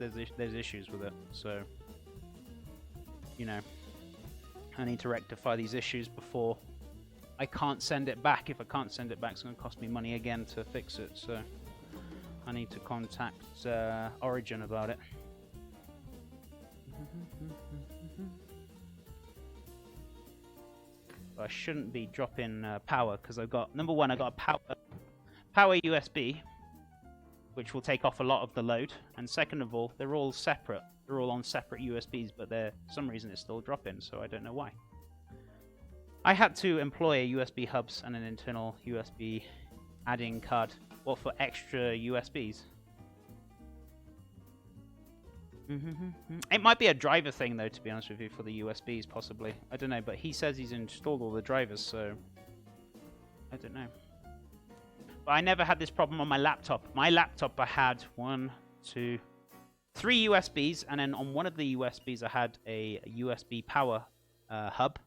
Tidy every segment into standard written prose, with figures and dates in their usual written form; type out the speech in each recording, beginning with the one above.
there's issues with it. So, you know, I need to rectify these issues before I can't send it back. If I can't send it back, it's going to cost me money again to fix it. So I need to contact Origin about it. I shouldn't be dropping power because I've got, number one, I got a power USB, which will take off a lot of the load, and second of all, they're all separate. They're all on separate USBs, but for some reason it's still dropping, so I don't know why. I had to employ USB hubs and an internal USB add-in card, well, for extra USBs. It might be a driver thing, though, to be honest with you, for the USBs, possibly. I don't know, but he says he's installed all the drivers, so I don't know. But I never had this problem on my laptop. My laptop, I had 1, 2, 3 USBs, and then on one of the USBs, I had a USB power hub,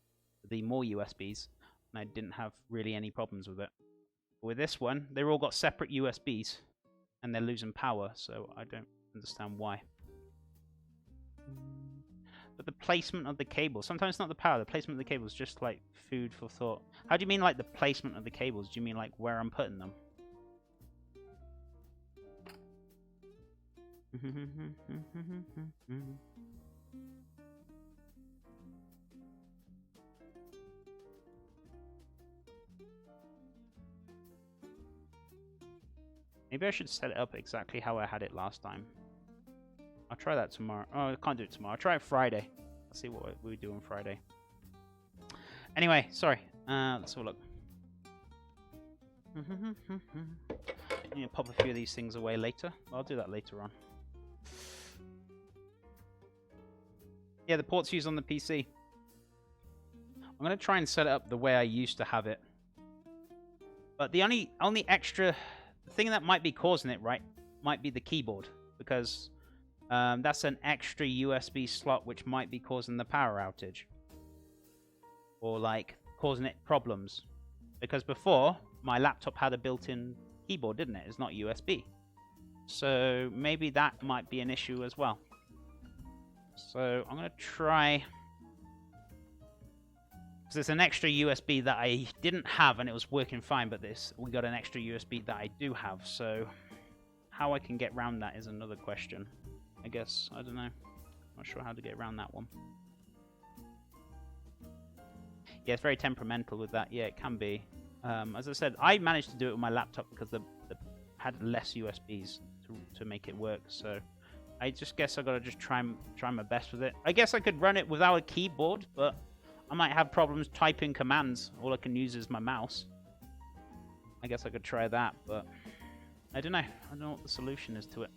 the more USBs, and I didn't have really any problems with it. But with this one, they've all got separate USBs, and they're losing power, so I don't understand why. But the placement of the cables, sometimes it's not the power, the placement of the cables is just like food for thought. How do you mean like the placement of the cables? Do you mean like where I'm putting them? Maybe I should set it up exactly how I had it last time. I'll try that tomorrow. Oh, I can't do it tomorrow. I'll try it Friday. I'll see what we do on Friday. Anyway, sorry. Let's have a look. I'm going to pop a few of these things away later. I'll do that later on. Yeah, the port's used on the PC. I'm going to try and set it up the way I used to have it. But the only extra thing that might be causing it, right, might be the keyboard. Because that's an extra USB slot which might be causing the power outage. Or, like, causing it problems. Because before, my laptop had a built-in keyboard, didn't it? It's not USB. So, maybe that might be an issue as well. So, I'm going to try... Because there's an extra USB that I didn't have and it was working fine, but we got an extra USB that I do have. So, how I can get around that is another question. I guess, I don't know. Not sure how to get around that one. Yeah, it's very temperamental with that. Yeah, it can be. As I said, I managed to do it with my laptop because the had less USBs to make it work. So I just guess I gotta just try my best with it. I guess I could run it without a keyboard, but I might have problems typing commands. All I can use is my mouse. I guess I could try that, but I don't know. I don't know what the solution is to it.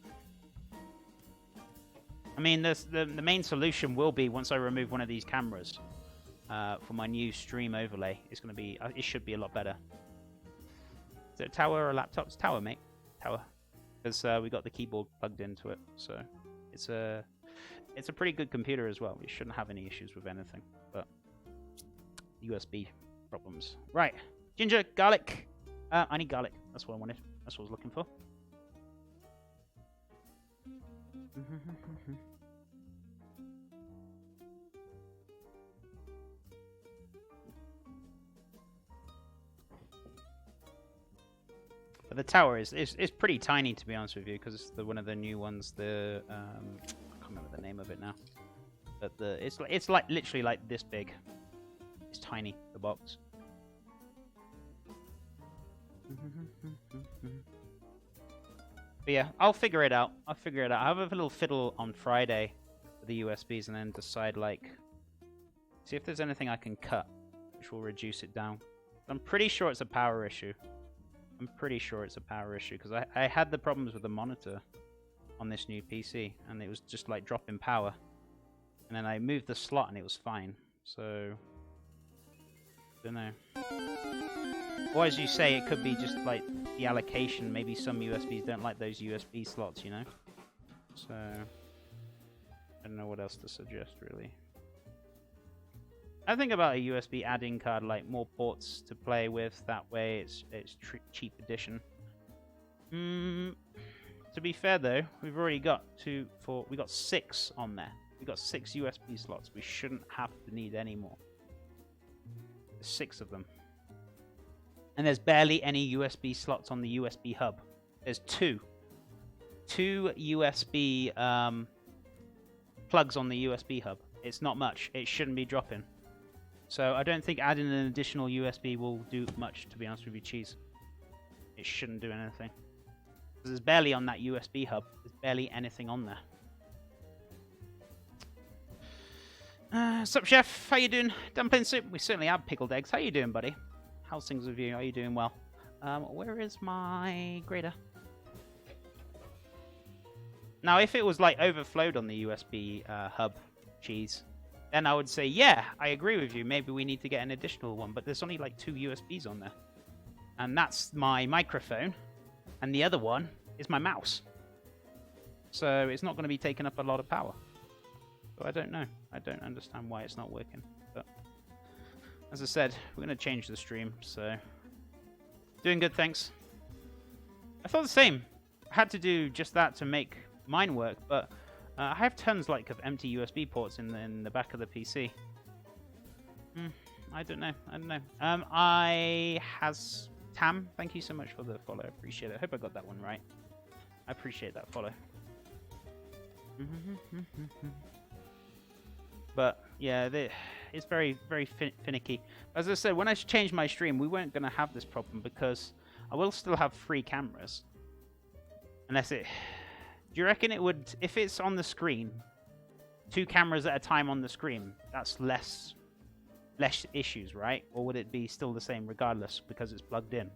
I mean, the main solution will be once I remove one of these cameras for my new stream overlay. It's going to be, it should be a lot better. Is it a tower or a laptop? It's tower, mate. Tower, because we got the keyboard plugged into it, so it's a pretty good computer as well. We shouldn't have any issues with anything, but USB problems. Right, ginger, garlic. I need garlic. That's what I wanted. That's what I was looking for. But the tower is pretty tiny, to be honest with you, because it's one of the new ones. I can't remember the name of it now, but it's like literally like this big. It's tiny, the box. But yeah, I'll figure it out. I'll have a little fiddle on Friday with the USBs and then decide, like, see if there's anything I can cut, which will reduce it down. I'm pretty sure it's a power issue. Because I had the problems with the monitor on this new PC, and it was just like dropping power. And then I moved the slot and it was fine. So, don't know. Or as you say, it could be just like the allocation. Maybe some USBs don't like those USB slots, you know? So, I don't know what else to suggest, really. I think about a USB add-in card, like more ports to play with. That way, it's cheap edition. to be fair though, we've already got we got 6 on there. We got 6 USB slots. We shouldn't have to need any more. There's 6 of them. And there's barely any USB slots on the USB hub. There's 2. 2 USB plugs on the USB hub. It's not much. It shouldn't be dropping. So I don't think adding an additional USB will do much, to be honest with you, Cheese. It shouldn't do anything. There's barely on that USB hub. There's barely anything on there. Sup, Chef? How you doing? Dumpling soup? We certainly have pickled eggs. How you doing, buddy? How's things with you? Are you doing well? Where is my grater? Now, if it was like overflowed on the USB hub, Cheese, then I would say, yeah, I agree with you. Maybe we need to get an additional one. But there's only like 2 USBs on there. And that's my microphone. And the other one is my mouse. So it's not going to be taking up a lot of power. So I don't know. I don't understand why it's not working. But as I said, we're going to change the stream. So doing good, thanks. I thought the same. I had to do just that to make mine work. But I have tons like of empty USB ports in the back of the PC. I don't know. I has Tam. Thank you so much for the follow. I appreciate it. I hope I got that one right. I appreciate that follow. But yeah, it's very, very finicky. As I said, when I changed my stream, we weren't going to have this problem because I will still have 3 cameras. Unless it... Do you reckon it would... If it's on the screen, 2 cameras at a time on the screen, that's less issues, right? Or would it be still the same regardless because it's plugged in?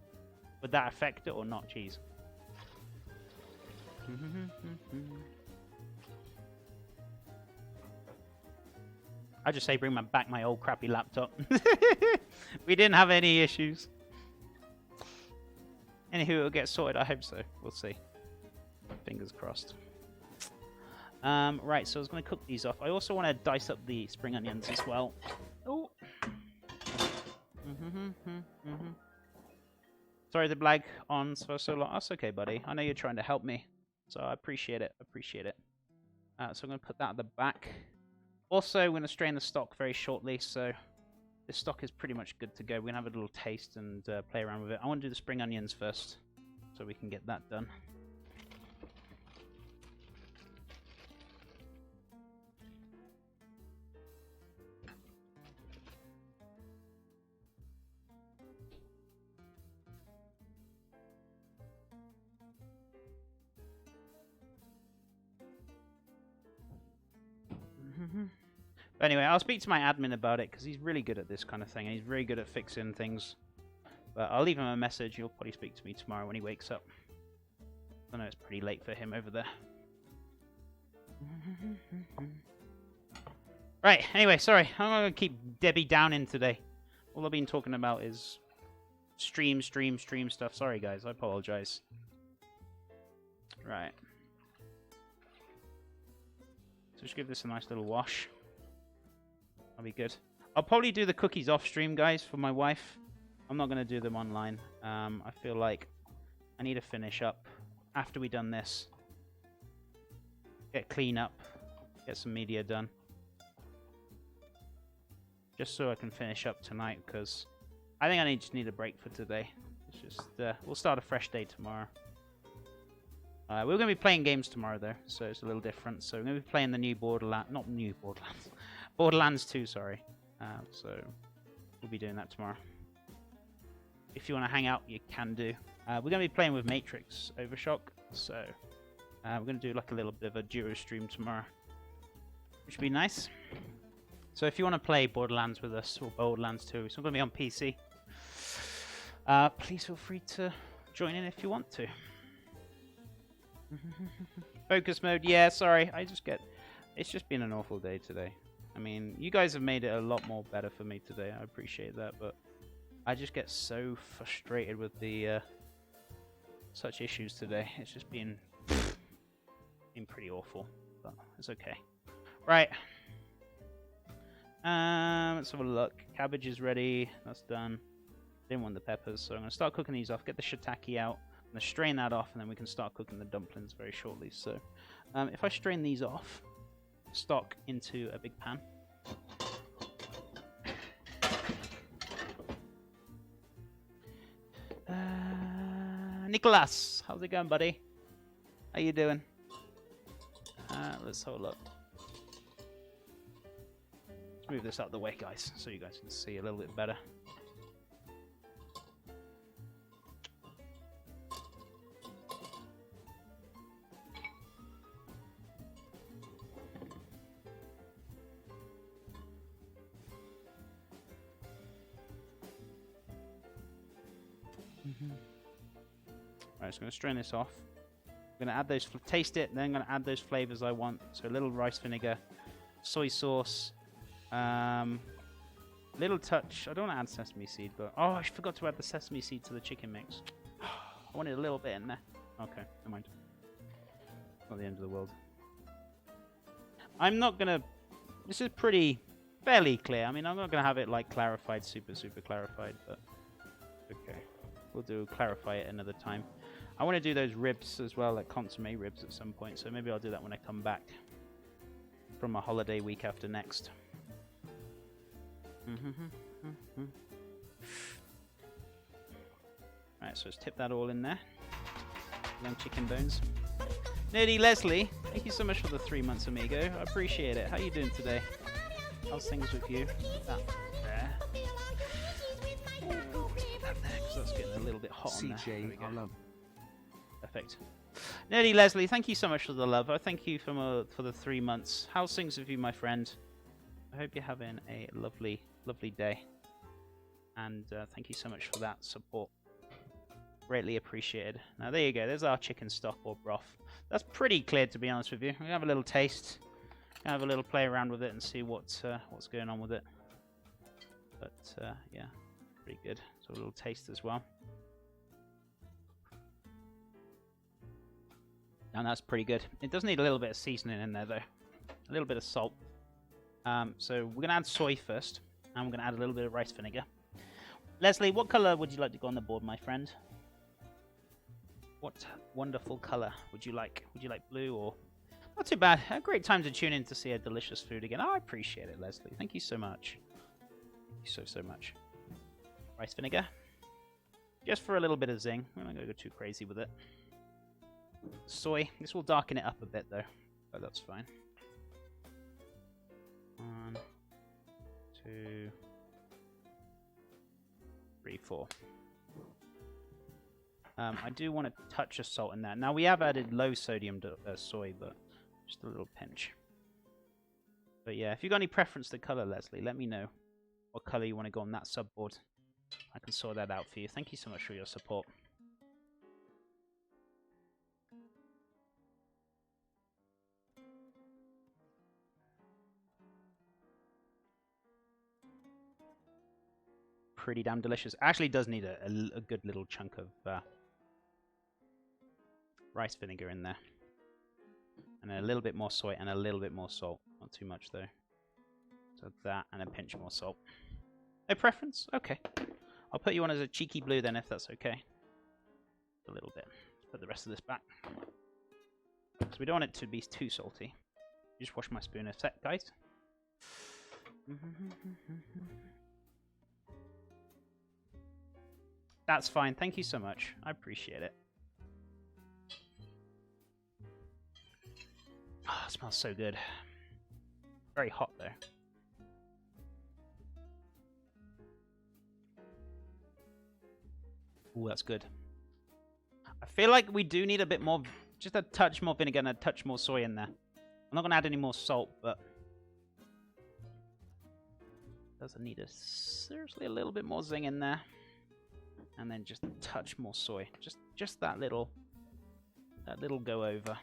Would that affect it or not? Jeez. I just say bring back my old crappy laptop. We didn't have any issues. Anywho, it'll get sorted. I hope so. We'll see. Fingers crossed. Right, so I was going to cook these off. I also want to dice up the spring onions as well. Oh. Sorry to blag on for so long. That's okay, buddy. I know you're trying to help me, so I appreciate it. So I'm going to put that at the back. Also, we're going to strain the stock very shortly, so this stock is pretty much good to go. We're going to have a little taste and play around with it. I want to do the spring onions first, so we can get that done. But anyway, I'll speak to my admin about it because he's really good at this kind of thing and he's very good at fixing things. But I'll leave him a message. He'll probably speak to me tomorrow when he wakes up. I know it's pretty late for him over there. Right, anyway, sorry. I'm going to keep Debbie down in today. All I've been talking about is stream stuff. Sorry, guys. I apologize. Right. So just give this a nice little wash. That'll be good. I'll probably do the cookies off stream, guys, for my wife. I'm not going to do them online. I feel like I need to finish up after we've done this. Get clean up. Get some media done. Just so I can finish up tonight, because I think I just need a break for today. It's just we'll start a fresh day tomorrow. We're going to be playing games tomorrow, though, so it's a little different. So we're going to be playing the new Borderlands 2, sorry. So we'll be doing that tomorrow. If you want to hang out, you can do. We're going to be playing with Matrix Overshock, so we're going to do like a little bit of a duo stream tomorrow, which would be nice. So if you want to play Borderlands with us, or Borderlands 2, it's not going to be on PC. Please feel free to join in if you want to. Focus mode, yeah, sorry. It's just been an awful day today. I mean, you guys have made it a lot more better for me today. I appreciate that, but I just get so frustrated with the such issues today. It's just been pretty awful, but it's okay. Right. Let's have a look. Cabbage is ready. That's done. Didn't want the peppers, so I'm going to start cooking these off. Get the shiitake out. I'm going to strain that off, and then we can start cooking the dumplings very shortly. So, if I strain these off, stock into a big pan. Nicholas, how's it going, buddy? How you doing? Let's have a look. Let's move this out of the way, guys, so you guys can see a little bit better. Right, so I'm going to strain this off. I'm going to add those, taste it, then I'm going to add those flavors I want. So a little rice vinegar, soy sauce, little touch. I don't want to add sesame seed, but oh, I forgot to add the sesame seed to the chicken mix. I wanted a little bit in there. Okay, never mind. Not the end of the world. I'm not going to. This is fairly clear. I mean, I'm not going to have it like clarified, super clarified, but okay. We'll clarify it another time. I want to do those ribs as well, like consomme ribs at some point. So maybe I'll do that when I come back from my holiday week after next. Right, so let's tip that all in there. Young chicken bones. Nerdy Leslie, thank you so much for the 3 months, amigo. I appreciate it. How are you doing today? How's things with you? That there. That's getting a little bit hot on there. There we go. Perfect. Nerdy Leslie, thank you so much for the love. I thank you for the 3 months. How's things with you, my friend? I hope you're having a lovely day. And thank you so much for that support. Greatly appreciated. Now there you go. There's our chicken stock or broth. That's pretty clear, to be honest with you. We're gonna have a little taste, have a little play around with it, and see what's going on with it. But yeah, pretty good. So a little taste as well. And that's pretty good. It does need a little bit of seasoning in there, though. A little bit of salt. So we're gonna add soy first, and we're gonna add a little bit of rice vinegar. Leslie, what color would you like to go on the board, my friend? What wonderful color would you like? Would you like blue or... Not too bad. A great time to tune in to see a delicious food again. Oh, I appreciate it, Leslie. Thank you so much. Thank you so much. Rice vinegar. Just for a little bit of zing. We're not going to go too crazy with it. Soy. This will darken it up a bit, though. But that's fine. 1, 2, 3, 4. I do want a touch of salt in there. Now, we have added low sodium soy, but just a little pinch. But yeah, if you've got any preference to color, Leslie, let me know what color you want to go on that subboard. I can sort that out for you. Thank you so much for your support. Pretty damn delicious. Actually does need a good little chunk of rice vinegar in there. And a little bit more soy and a little bit more salt. Not too much though. So that and a pinch more salt. No preference? Okay. I'll put you on as a cheeky blue then if that's okay. A little bit. Let's put the rest of this back. So we don't want it to be too salty. Just wash my spoon a sec, guys. That's fine. Thank you so much. I appreciate it. Oh, it smells so good. Very hot though. Ooh, that's good. I feel like we do need a bit more, just a touch more vinegar and a touch more soy in there. I'm not going to add any more salt, but doesn't need seriously a little bit more zing in there. And then just a touch more soy. Just that little go over.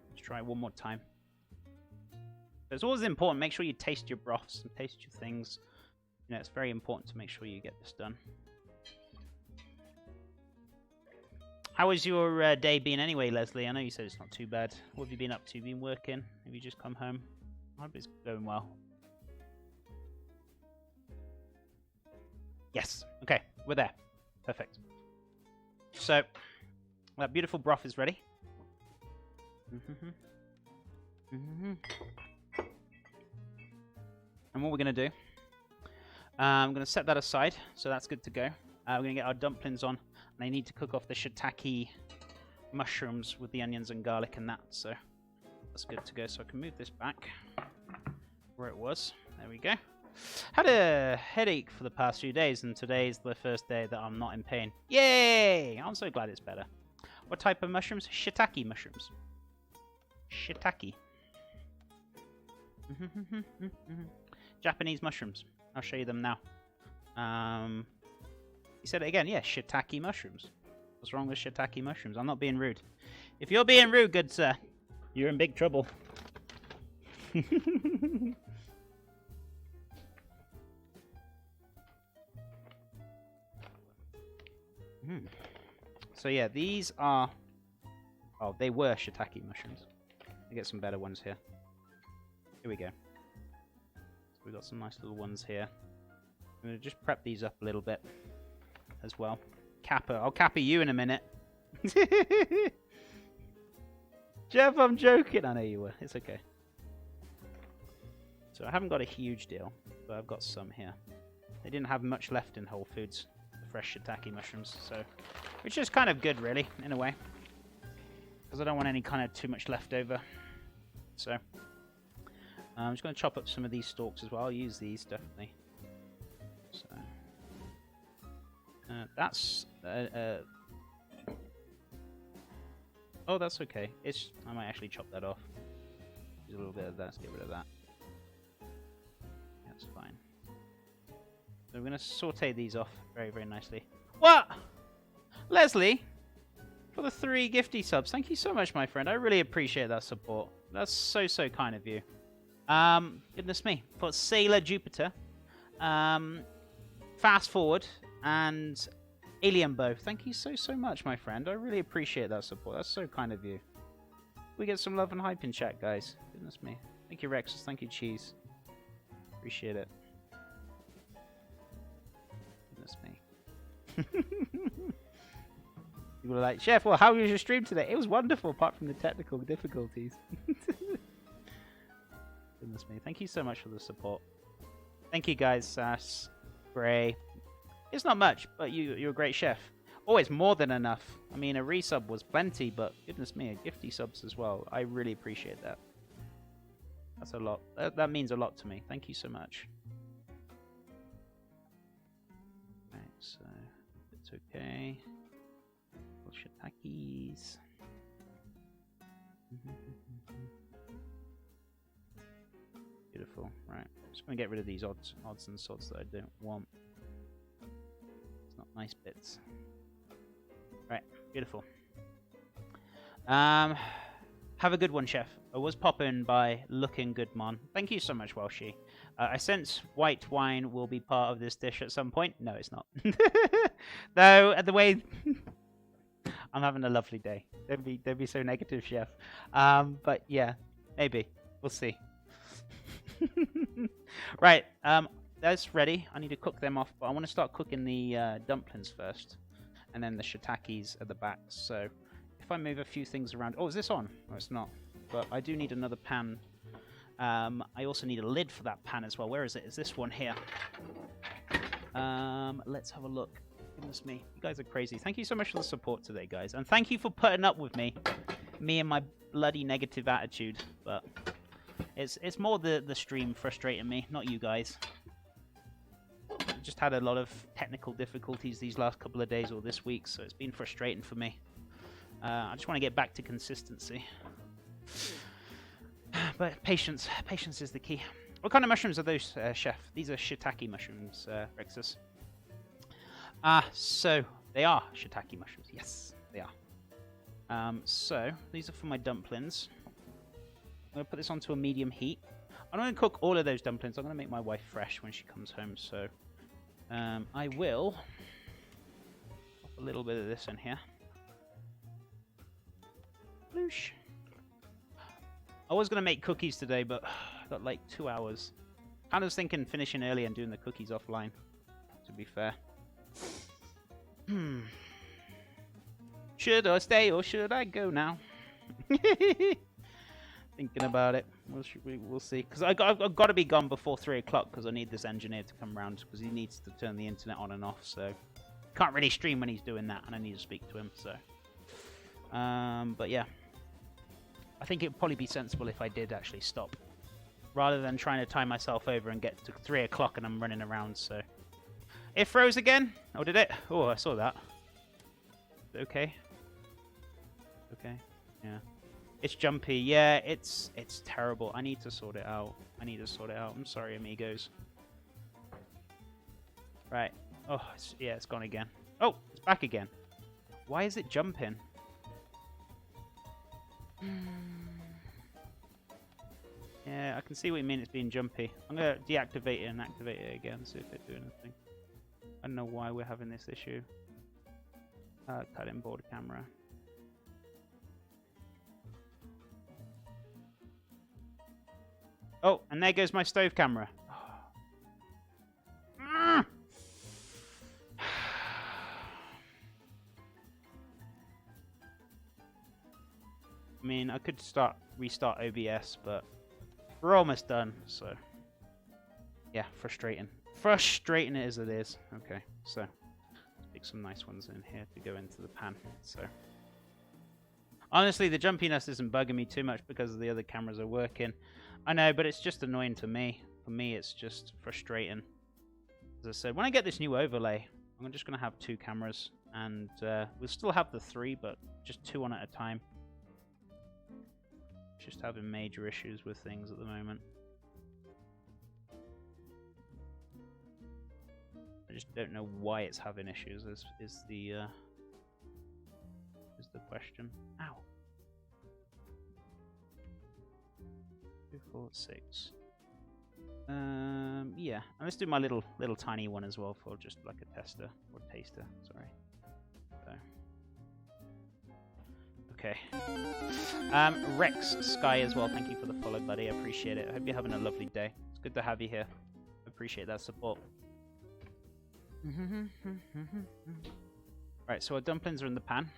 Let's try it one more time. It's always important. Make sure you taste your broths and taste your things. You know, it's very important to make sure you get this done. How has your day been anyway, Leslie? I know you said it's not too bad. What have you been up to? Been working? Have you just come home? I hope it's going well. Yes. Okay, we're there. Perfect. So, That beautiful broth is ready. And what we're going to do, I'm going to set that aside, so that's good to go. We're going to get our dumplings on, and I need to cook off the shiitake mushrooms with the onions and garlic and that, so that's good to go. So I can move this back where it was. There we go. Had a headache for the past few days, and today's the first day that I'm not in pain. Yay! I'm so glad it's better. What type of mushrooms? Shiitake mushrooms. Shiitake. Japanese mushrooms. I'll show you them now. You said it again. Yeah, shiitake mushrooms. What's wrong with shiitake mushrooms? I'm not being rude. If you're being rude, good sir, you're in big trouble. So yeah, these are... Oh, they were shiitake mushrooms. We get some better ones here. Here we go. So we've got some nice little ones here. I'm going to just prep these up a little bit as well. Kappa. I'll kappa you in a minute. Jeff, I'm joking. I know you were. It's okay. So I haven't got a huge deal, but I've got some here. They didn't have much left in Whole Foods, the fresh shiitake mushrooms, so... Which is kind of good, really, in a way. Because I don't want any kind of too much left over. So... I'm just going to chop up some of these stalks as well. I'll use these, definitely. So... that's... oh, that's okay. I might actually chop that off. Use a little bit of that. Let's get rid of that. That's fine. So we're going to saute these off very, very nicely. What? Leslie, for the 3 gifty subs. Thank you so much, my friend. I really appreciate that support. That's so, so kind of you. Goodness me. For Sailor Jupiter, Fast Forward, and Alien Bow. Thank you so, so much, my friend. I really appreciate that support. That's so kind of you. We get some love and hype in chat, guys. Goodness me. Thank you, Rexus. Thank you, Cheese. Appreciate it. Goodness me. People are like, Chef, well, how was your stream today? It was wonderful, apart from the technical difficulties. Goodness me. Thank you so much for the support. Thank you, guys. Sass, Gray. It's not much, but you're a great chef. Always more than enough. I mean, a resub was plenty, but goodness me, a gifty subs as well. I really appreciate that. That's a lot. That means a lot to me. Thank you so much. Right, so it's okay. Shiitakes. Beautiful. Right. I'm just going to get rid of these odds and sods that I don't want. It's not nice bits. Right. Beautiful. Have a good one, Chef. I was popping by looking good, man. Thank you so much, Welshie. I sense white wine will be part of this dish at some point. No, it's not. Though, the way... I'm having a lovely day. Don't be so negative, Chef. But yeah, maybe. We'll see. Right, that's ready. I need to cook them off, but I want to start cooking the dumplings first. And then the shiitakes at the back. So, if I move a few things around... Oh, is this on? No, it's not. But I do need another pan. I also need a lid for that pan as well. Where is it? Is this one here? Let's have a look. Goodness me. You guys are crazy. Thank you so much for the support today, guys. And thank you for putting up with me. Me and my bloody negative attitude. But it's more the stream frustrating me, not you guys. I've just had a lot of technical difficulties these last couple of days or this week, so it's been frustrating for me. I just want to get back to consistency. But patience. Patience is the key. What kind of mushrooms are those, Chef? These are shiitake mushrooms, Rexus. So they are shiitake mushrooms. Yes, they are. So these are for my dumplings. I'm going to put this onto a medium heat. I'm not going to cook all of those dumplings. I'm going to make my wife fresh when she comes home. So I will pop a little bit of this in here. Bloosh. I was going to make cookies today, but I got like 2 hours. I was thinking finishing early and doing the cookies offline, to be fair. Should I stay or should I go now? Thinking about it. We'll see. Because I've got to be gone before 3 o'clock because I need this engineer to come round because he needs to turn the internet on and off. So can't really stream when he's doing that, and I need to speak to him. So, but yeah, I think it would probably be sensible if I did actually stop, rather than trying to time myself over and get to 3 o'clock and I'm running around. So it froze again. Oh, did it? Oh, I saw that. Okay. Okay. Yeah. It's jumpy. Yeah, it's terrible. I need to sort it out. I'm sorry, amigos. Right. Oh, yeah, it's gone again. Oh, it's back again. Why is it jumping? Yeah, I can see what you mean. It's being jumpy. I'm going to deactivate it and activate it again, see if it do anything. I don't know why we're having this issue. Cutting board camera. Oh, and there goes my stove camera. I mean, I could restart OBS, but we're almost done, so yeah, frustrating. Frustrating as it is. Okay, so let's pick some nice ones in here to go into the pan. So honestly, the jumpiness isn't bugging me too much because the other cameras are working. I know, but it's just annoying to me. For me, it's just frustrating. As I said, when I get this new overlay, I'm just going to have 2 cameras, and we'll still have the 3, but just 2 on at a time. Just having major issues with things at the moment. I just don't know why it's having issues. Is the question? Ow. 2, 4, 6. Yeah. And let's do my little tiny one as well for just like a tester or taster. Sorry. So. Okay. Rex Sky as well. Thank you for the follow, buddy. I appreciate it. I hope you're having a lovely day. It's good to have you here. I appreciate that support. Right, so our dumplings are in the pan.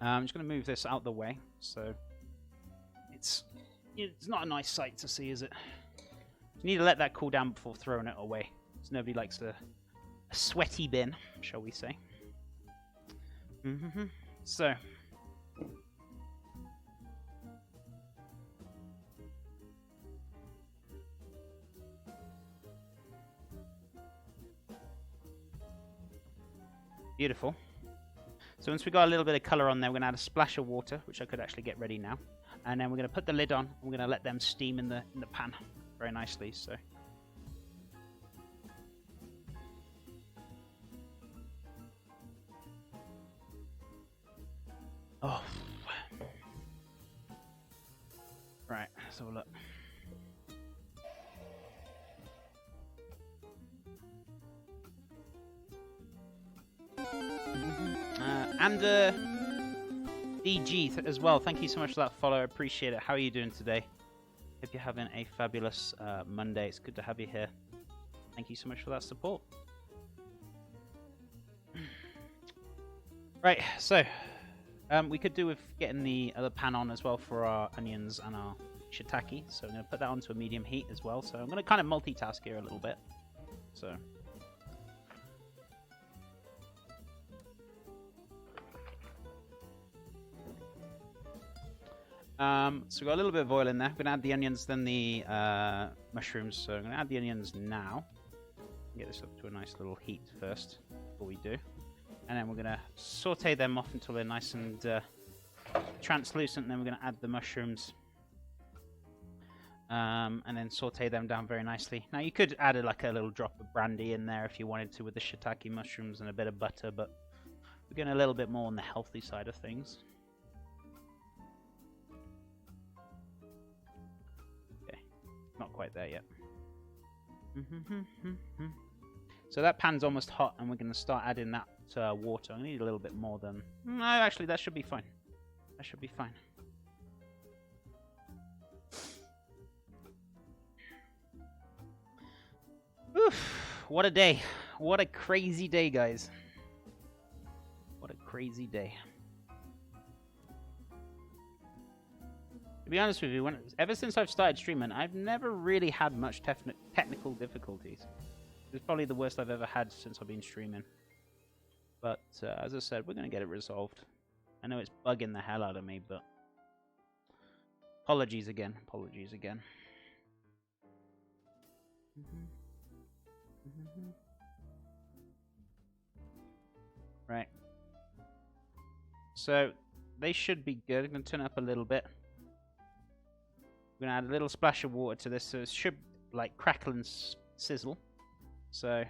I'm just going to move this out the way, so it's not a nice sight to see, is it? You need to let that cool down before throwing it away. So nobody likes a sweaty bin, shall we say? So. Beautiful. So once we got a little bit of colour on there, we're going to add a splash of water, which I could actually get ready now. And then we're going to put the lid on, and we're going to let them steam in the pan very nicely. So. Oh. Right, let's have a look. And DG as well. Thank you so much for that follow. I appreciate it. How are you doing today? Hope you're having a fabulous Monday. It's good to have you here. Thank you so much for that support. Right, so we could do with getting the other pan on as well for our onions and our shiitake. So I'm going to put that onto a medium heat as well. So I'm going to kind of multitask here a little bit. So. So we've got a little bit of oil in there. I'm going to add the onions, then the mushrooms. So I'm going to add the onions now. Get this up to a nice little heat first before we do. And then we're going to saute them off until they're nice and translucent. And then we're going to add the mushrooms. And then saute them down very nicely. Now you could add like a little drop of brandy in there if you wanted to with the shiitake mushrooms and a bit of butter. But we're going a little bit more on the healthy side of things. Not quite there yet. So that pan's almost hot, and we're going to start adding that water. I need a little bit more than... No, actually, that should be fine. That should be fine. Oof, what a day. What a crazy day, guys. crazy day. To be honest with you, ever since I've started streaming, I've never really had much technical difficulties. It's probably the worst I've ever had since I've been streaming. But, as I said, we're going to get it resolved. I know it's bugging the hell out of me, but... Apologies again. Apologies again. Right. So, they should be good. I'm going to turn it up a little bit. We're going to add a little splash of water to this, so it should, like, crackle and sizzle. So,